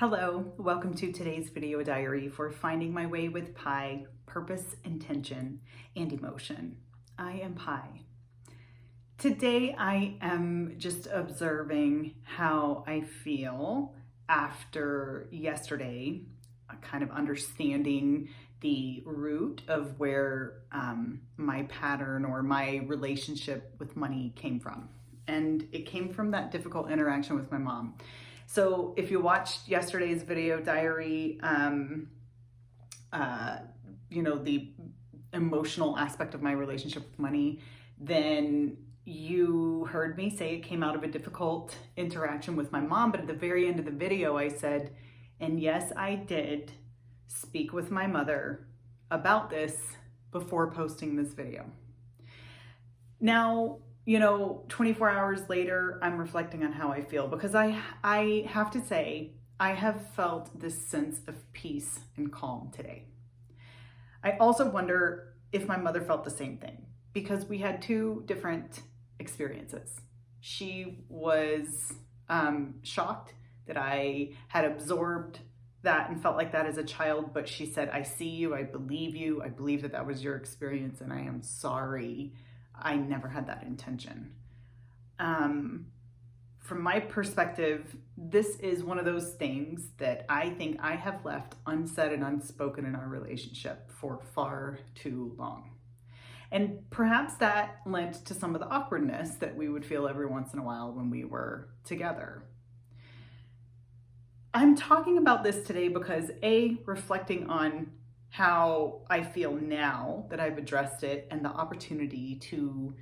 Hello, welcome to today's video diary for Finding My Way with Pi, Purpose, Intention, and Emotion. I am Pi. Today I am just observing how I feel after yesterday, kind of understanding the root of where my pattern or my relationship with money came from. And it came from that difficult interaction with my mom. So if you watched yesterday's video diary, the emotional aspect of my relationship with money, then you heard me say it came out of a difficult interaction with my mom. But at the very end of the video, I said, and yes, I did speak with my mother about this before posting this video. Now, 24 hours later, I'm reflecting on how I feel because I have to say, I have felt this sense of peace and calm today. I also wonder if my mother felt the same thing because we had two different experiences. She was shocked that I had absorbed that and felt like that as a child, but she said, I see you, I believe that that was your experience, and I am sorry. I never had that intention. From my perspective, this is one of those things that I think I have left unsaid and unspoken in our relationship for far too long. And perhaps that lent to some of the awkwardness that we would feel every once in a while when we were together. I'm talking about this today because reflecting on how I feel now that I've addressed it and the opportunity to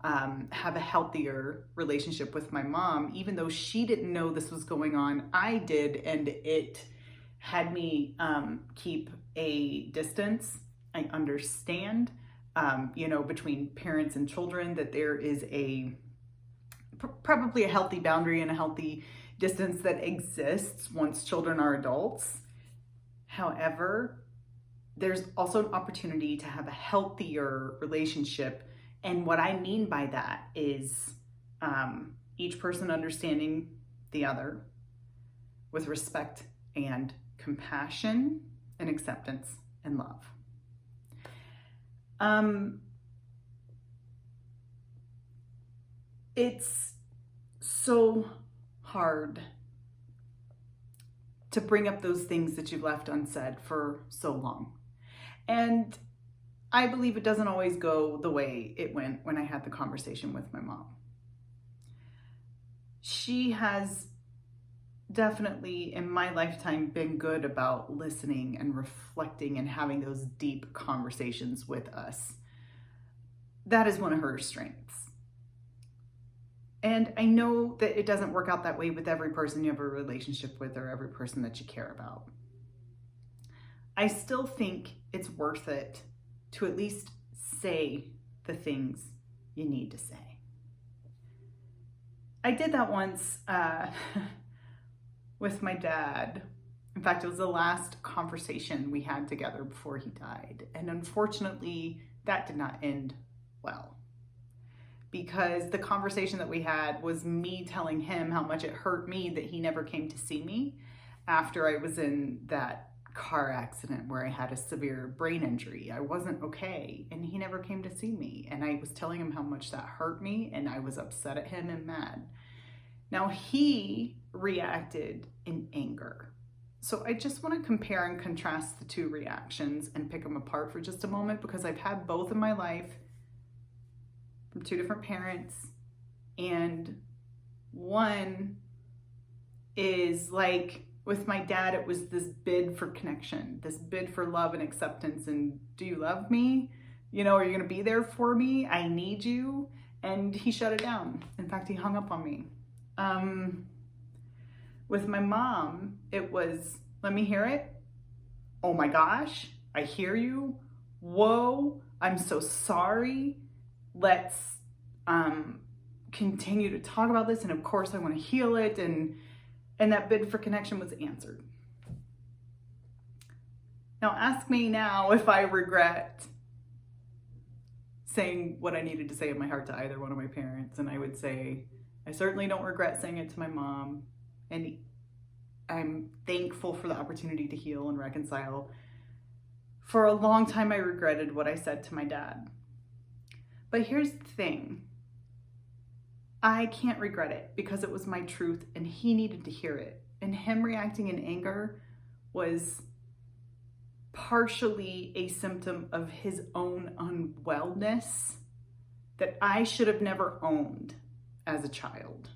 have a healthier relationship with my mom, even though she didn't know this was going on, I did, and it had me keep a distance. I understand, between parents and children that there is probably a healthy boundary and a healthy distance that exists once children are adults. However, there's also an opportunity to have a healthier relationship. And what I mean by that is each person understanding the other with respect and compassion and acceptance and love. It's so hard to bring up those things that you've left unsaid for so long. And I believe it doesn't always go the way it went when I had the conversation with my mom. She has definitely, in my lifetime, been good about listening and reflecting and having those deep conversations with us. That is one of her strengths. And I know that it doesn't work out that way with every person you have a relationship with or every person that you care about. I still think it's worth it to at least say the things you need to say. I did that once with my dad. In fact, it was the last conversation we had together before he died. And unfortunately, that did not end well, because the conversation that we had was me telling him how much it hurt me that he never came to see me after I was in that car accident where I had a severe brain injury. I wasn't okay, and he never came to see me. And I was telling him how much that hurt me, and I was upset at him and mad. Now he reacted in anger. So I just want to compare and contrast the two reactions and pick them apart for just a moment, because I've had both in my life from two different parents, and one is like, with my dad, it was this bid for connection, this bid for love and acceptance. And do you love me? Are you going to be there for me? I need you. And he shut it down. In fact, he hung up on me. With my mom, it was, let me hear it. Oh my gosh, I hear you. Whoa, I'm so sorry. Let's continue to talk about this. And of course, I want to heal it. And that bid for connection was answered. Now ask me now if I regret saying what I needed to say in my heart to either one of my parents. And I would say, I certainly don't regret saying it to my mom. And I'm thankful for the opportunity to heal and reconcile. For a long time, I regretted what I said to my dad. But here's the thing. I can't regret it because it was my truth and he needed to hear it. And him reacting in anger was partially a symptom of his own unwellness that I should have never owned as a child.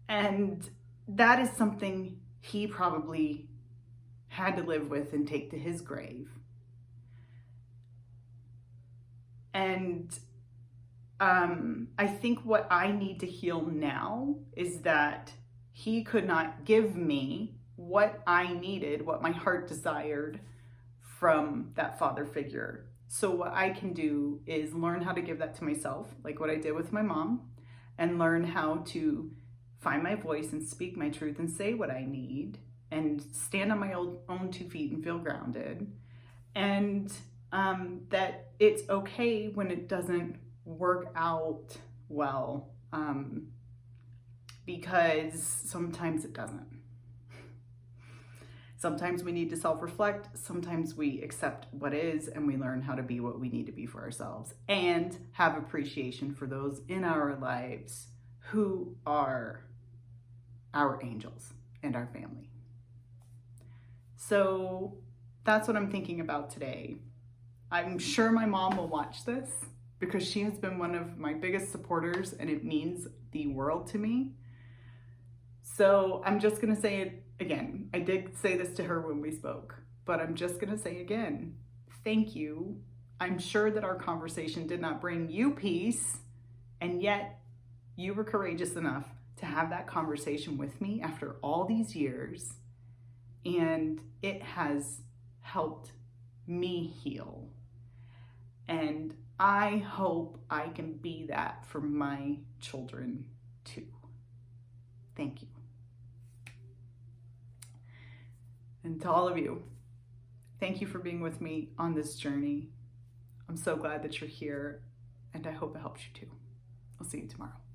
And that is something he probably had to live with and take to his grave. And I think what I need to heal now is that he could not give me what I needed, what my heart desired from that father figure. So what I can do is learn how to give that to myself, like what I did with my mom, and learn how to find my voice and speak my truth and say what I need and stand on my own 2 feet and feel grounded. And that it's okay when it doesn't work out well, because sometimes it doesn't. Sometimes we need to self-reflect. Sometimes we accept what is and we learn how to be what we need to be for ourselves and have appreciation for those in our lives who are our angels and our family. So that's what I'm thinking about today. I'm sure my mom will watch this because she has been one of my biggest supporters and it means the world to me. So I'm just going to say it again. I did say this to her when we spoke, but I'm just going to say again, thank you. I'm sure that our conversation did not bring you peace, and yet you were courageous enough to have that conversation with me after all these years, and it has helped me heal. And I hope I can be that for my children too. Thank you. And to all of you, thank you for being with me on this journey. I'm so glad that you're here, and I hope it helps you too. I'll see you tomorrow.